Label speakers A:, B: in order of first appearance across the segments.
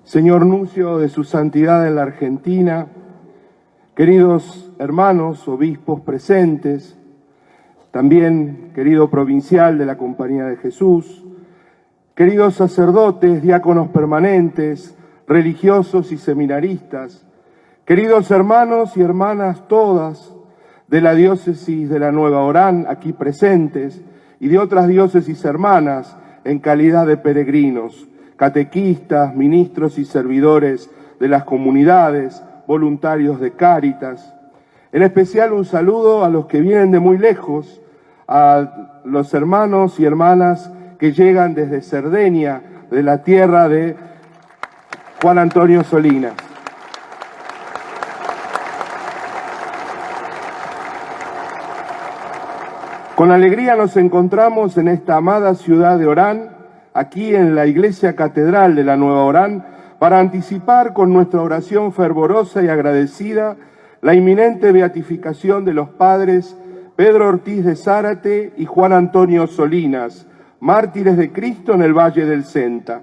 A: señor nuncio de su santidad en la Argentina, queridos hermanos, obispos presentes, también querido provincial de la Compañía de Jesús, queridos sacerdotes, diáconos permanentes, religiosos y seminaristas, queridos hermanos y hermanas todas de la diócesis de la Nueva Orán aquí presentes y de otras diócesis hermanas en calidad de peregrinos, catequistas, ministros y servidores de las comunidades, voluntarios de Cáritas. En especial un saludo a los que vienen de muy lejos, a los hermanos y hermanas que llegan desde Cerdeña, de la tierra de Juan Antonio Solinas. Con alegría nos encontramos en esta amada ciudad de Orán, aquí en la Iglesia Catedral de la Nueva Orán, para anticipar con nuestra oración fervorosa y agradecida la inminente beatificación de los padres Pedro Ortiz de Zárate y Juan Antonio Solinas, mártires de Cristo en el Valle del Senta.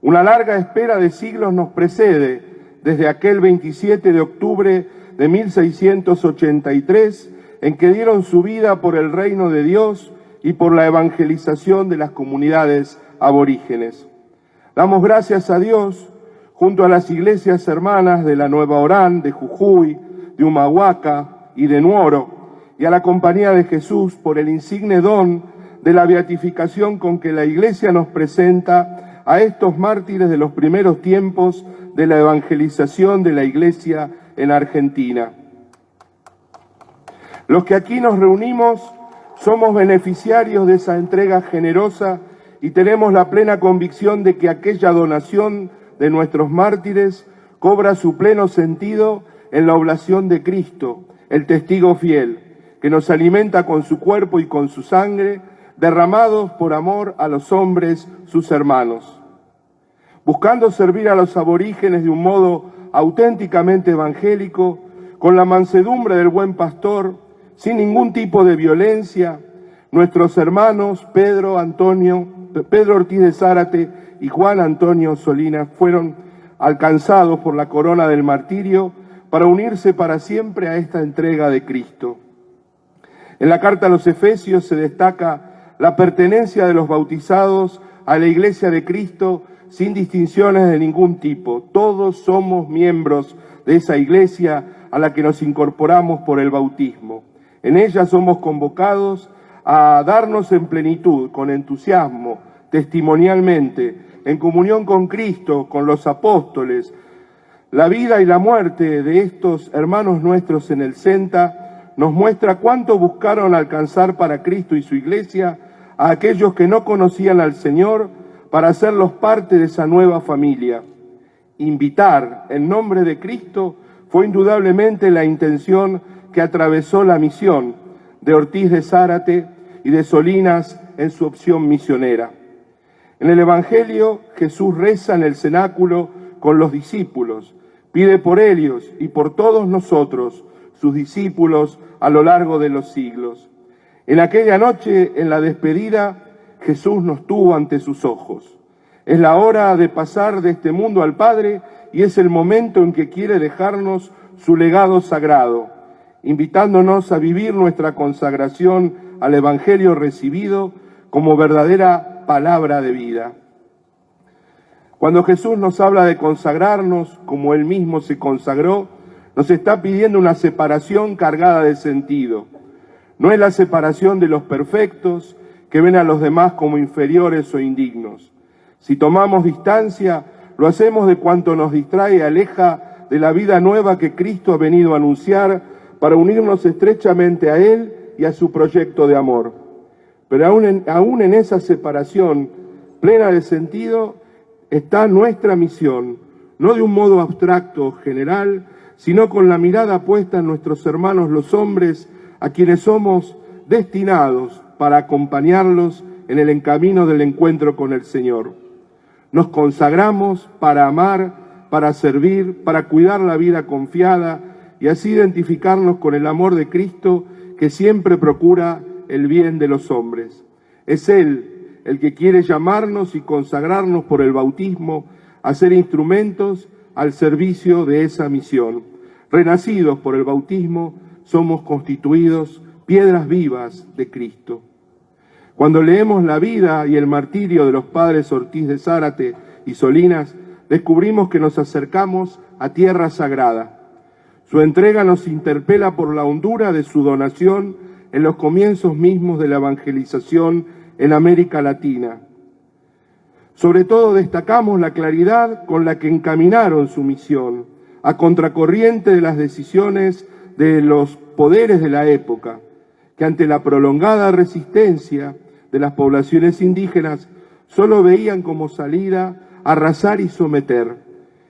A: Una larga espera de siglos nos precede desde aquel 27 de octubre de 1683, en que dieron su vida por el reino de Dios y por la evangelización de las comunidades aborígenes. Damos gracias a Dios, junto a las iglesias hermanas de la Nueva Orán, de Jujuy, de Humahuaca y de Nuoro, y a la Compañía de Jesús por el insigne don de la beatificación con que la Iglesia nos presenta a estos mártires de los primeros tiempos de la evangelización de la Iglesia en Argentina. Los que aquí nos reunimos somos beneficiarios de esa entrega generosa y tenemos la plena convicción de que aquella donación de nuestros mártires cobra su pleno sentido en la oblación de Cristo, el testigo fiel, que nos alimenta con su cuerpo y con su sangre, derramados por amor a los hombres, sus hermanos. Buscando servir a los aborígenes de un modo auténticamente evangélico, con la mansedumbre del buen pastor, sin ningún tipo de violencia, nuestros hermanos Pedro Ortiz de Zárate y Juan Antonio Solinas fueron alcanzados por la corona del martirio para unirse para siempre a esta entrega de Cristo. En la carta a los Efesios se destaca la pertenencia de los bautizados a la Iglesia de Cristo sin distinciones de ningún tipo. Todos somos miembros de esa Iglesia a la que nos incorporamos por el bautismo. En ella somos convocados a darnos en plenitud, con entusiasmo, testimonialmente, en comunión con Cristo, con los apóstoles. La vida y la muerte de estos hermanos nuestros en el Senta nos muestra cuánto buscaron alcanzar para Cristo y su Iglesia a aquellos que no conocían al Señor para hacerlos parte de esa nueva familia. Invitar en nombre de Cristo fue indudablemente la intención que atravesó la misión de Ortiz de Zárate y de Solinas en su opción misionera. En el Evangelio, Jesús reza en el cenáculo con los discípulos, pide por ellos y por todos nosotros, sus discípulos, a lo largo de los siglos. En aquella noche, en la despedida, Jesús nos tuvo ante sus ojos. Es la hora de pasar de este mundo al Padre y es el momento en que quiere dejarnos su legado sagrado, invitándonos a vivir nuestra consagración al Evangelio recibido como verdadera palabra de vida. Cuando Jesús nos habla de consagrarnos como Él mismo se consagró, nos está pidiendo una separación cargada de sentido. No es la separación de los perfectos que ven a los demás como inferiores o indignos. Si tomamos distancia, lo hacemos de cuanto nos distrae y aleja de la vida nueva que Cristo ha venido a anunciar para unirnos estrechamente a Él y a su proyecto de amor. Pero aún en esa separación plena de sentido está nuestra misión, no de un modo abstracto o general, sino con la mirada puesta en nuestros hermanos los hombres, a quienes somos destinados para acompañarlos en el camino del encuentro con el Señor. Nos consagramos para amar, para servir, para cuidar la vida confiada y así identificarnos con el amor de Cristo que siempre procura el bien de los hombres. Es Él el que quiere llamarnos y consagrarnos por el bautismo a ser instrumentos al servicio de esa misión. Renacidos por el bautismo, somos constituidos piedras vivas de Cristo. Cuando leemos la vida y el martirio de los padres Ortiz de Zárate y Solinas, descubrimos que nos acercamos a tierra sagrada. Su entrega nos interpela por la hondura de su donación en los comienzos mismos de la evangelización en América Latina. Sobre todo destacamos la claridad con la que encaminaron su misión, a contracorriente de las decisiones de los poderes de la época, que ante la prolongada resistencia de las poblaciones indígenas solo veían como salida arrasar y someter.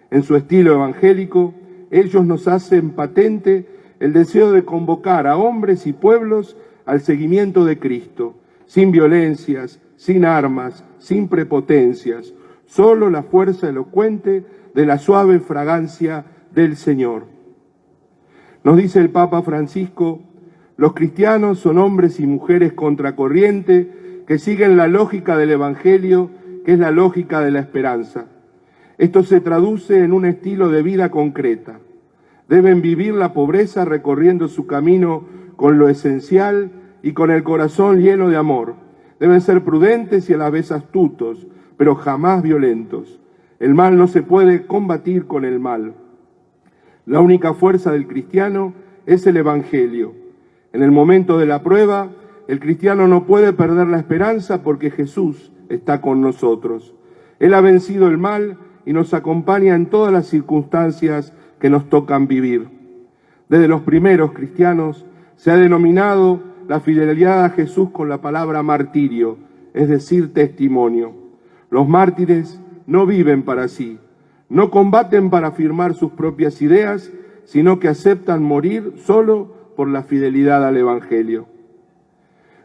A: En su estilo evangélico, ellos nos hacen patente el deseo de convocar a hombres y pueblos al seguimiento de Cristo, sin violencias, sin armas, sin prepotencias, solo la fuerza elocuente de la suave fragancia del Señor. Nos dice el Papa Francisco, los cristianos son hombres y mujeres contracorriente que siguen la lógica del Evangelio, que es la lógica de la esperanza. Esto se traduce en un estilo de vida concreta. Deben vivir la pobreza recorriendo su camino con lo esencial y con el corazón lleno de amor. Deben ser prudentes y a la vez astutos, pero jamás violentos. El mal no se puede combatir con el mal. La única fuerza del cristiano es el Evangelio. En el momento de la prueba, el cristiano no puede perder la esperanza porque Jesús está con nosotros. Él ha vencido el mal y nos acompaña en todas las circunstancias que nos tocan vivir. Desde los primeros cristianos se ha denominado la fidelidad a Jesús con la palabra martirio, es decir, testimonio. Los mártires no viven para sí, no combaten para afirmar sus propias ideas, sino que aceptan morir solo por la fidelidad al Evangelio.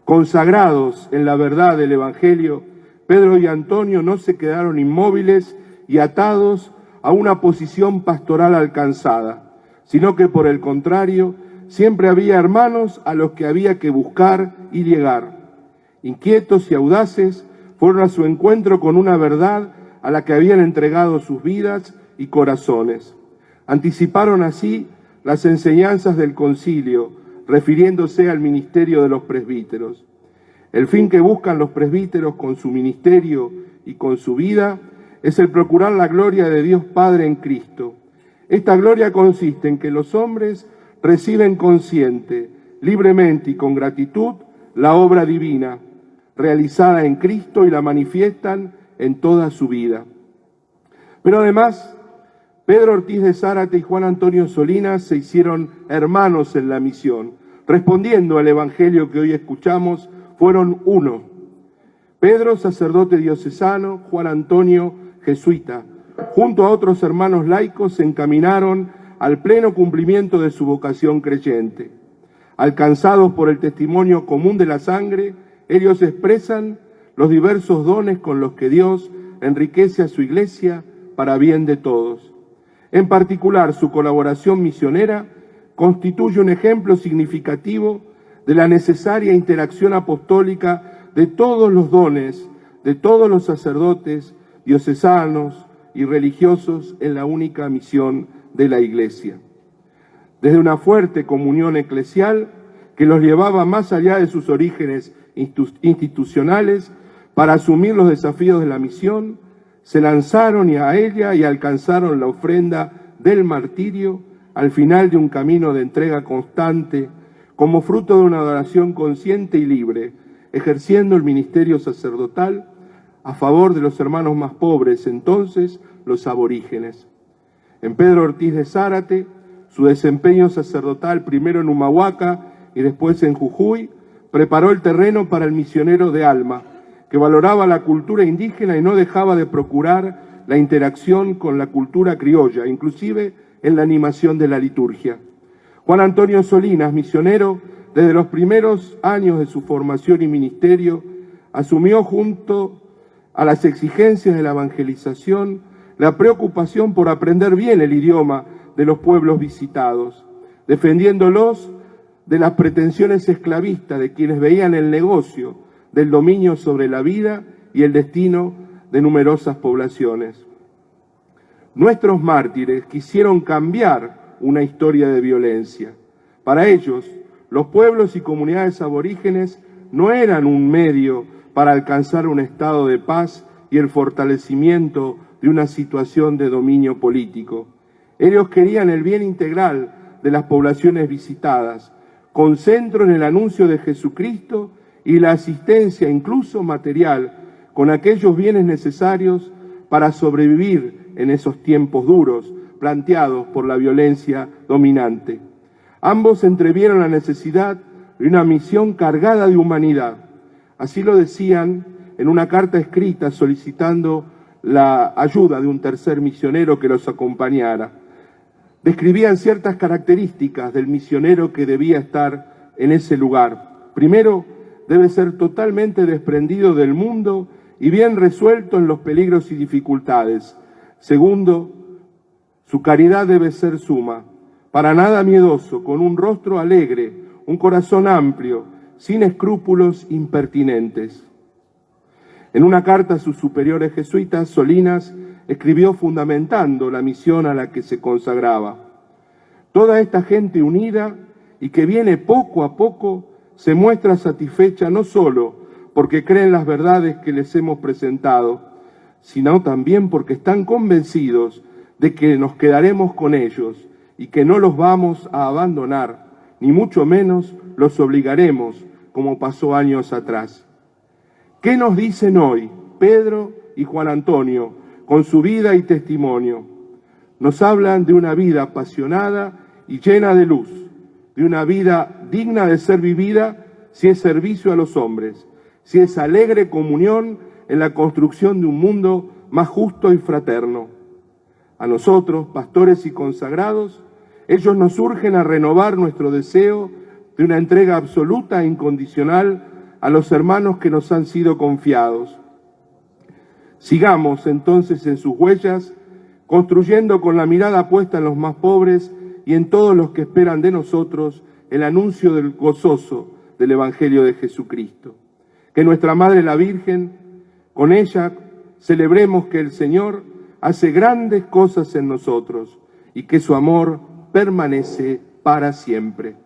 A: Consagrados en la verdad del Evangelio, Pedro y Antonio no se quedaron inmóviles y atados a una posición pastoral alcanzada, sino que por el contrario, siempre había hermanos a los que había que buscar y llegar. Inquietos y audaces, fueron a su encuentro con una verdad a la que habían entregado sus vidas y corazones. Anticiparon así las enseñanzas del concilio, refiriéndose al ministerio de los presbíteros. El fin que buscan los presbíteros con su ministerio y con su vida es el procurar la gloria de Dios Padre en Cristo. Esta gloria consiste en que los hombres reciben consciente, libremente y con gratitud la obra divina, realizada en Cristo y la manifiestan en toda su vida. Pero además, Pedro Ortiz de Zárate y Juan Antonio Solinas se hicieron hermanos en la misión. Respondiendo al Evangelio que hoy escuchamos, fueron uno. Pedro, sacerdote diocesano, Juan Antonio, jesuita. Junto a otros hermanos laicos se encaminaron al pleno cumplimiento de su vocación creyente. Alcanzados por el testimonio común de la sangre, ellos expresan los diversos dones con los que Dios enriquece a su iglesia para bien de todos. En particular, su colaboración misionera constituye un ejemplo significativo de la necesaria interacción apostólica de todos los dones, de todos los sacerdotes, diocesanos y religiosos en la única misión de la Iglesia. Desde una fuerte comunión eclesial que los llevaba más allá de sus orígenes institucionales para asumir los desafíos de la misión, se lanzaron a ella y alcanzaron la ofrenda del martirio al final de un camino de entrega constante como fruto de una adoración consciente y libre, ejerciendo el ministerio sacerdotal a favor de los hermanos más pobres, entonces los aborígenes. En Pedro Ortiz de Zárate, su desempeño sacerdotal primero en Humahuaca y después en Jujuy, preparó el terreno para el misionero de alma, que valoraba la cultura indígena y no dejaba de procurar la interacción con la cultura criolla, inclusive en la animación de la liturgia. Juan Antonio Solinas, misionero, desde los primeros años de su formación y ministerio, asumió junto a las exigencias de la evangelización la preocupación por aprender bien el idioma de los pueblos visitados, defendiéndolos de las pretensiones esclavistas de quienes veían el negocio del dominio sobre la vida y el destino de numerosas poblaciones. Nuestros mártires quisieron cambiar una historia de violencia. Para ellos, los pueblos y comunidades aborígenes no eran un medio para alcanzar un estado de paz y el fortalecimiento de una situación de dominio político. Ellos querían el bien integral de las poblaciones visitadas, con centro en el anuncio de Jesucristo y la asistencia, incluso material, con aquellos bienes necesarios para sobrevivir en esos tiempos duros planteados por la violencia dominante. Ambos entrevieron la necesidad de una misión cargada de humanidad. Así lo decían en una carta escrita solicitando la ayuda de un tercer misionero que los acompañara. Describían ciertas características del misionero que debía estar en ese lugar. Primero, debe ser totalmente desprendido del mundo y bien resuelto en los peligros y dificultades. Segundo, su caridad debe ser suma, para nada miedoso, con un rostro alegre, un corazón amplio, sin escrúpulos impertinentes. En una carta a sus superiores jesuitas, Solinas escribió fundamentando la misión a la que se consagraba. Toda esta gente unida y que viene poco a poco se muestra satisfecha no solo porque creen las verdades que les hemos presentado, sino también porque están convencidos de que nos quedaremos con ellos y que no los vamos a abandonar, ni mucho menos los obligaremos, como pasó años atrás. ¿Qué nos dicen hoy Pedro y Juan Antonio con su vida y testimonio? Nos hablan de una vida apasionada y llena de luz, de una vida digna de ser vivida si es servicio a los hombres, si es alegre comunión en la construcción de un mundo más justo y fraterno. A nosotros, pastores y consagrados, ellos nos urgen a renovar nuestro deseo de una entrega absoluta e incondicional a los hermanos que nos han sido confiados. Sigamos entonces en sus huellas, construyendo con la mirada puesta en los más pobres y en todos los que esperan de nosotros el anuncio del gozoso del Evangelio de Jesucristo. Que nuestra Madre la Virgen, con ella celebremos que el Señor hace grandes cosas en nosotros y que su amor permanece para siempre.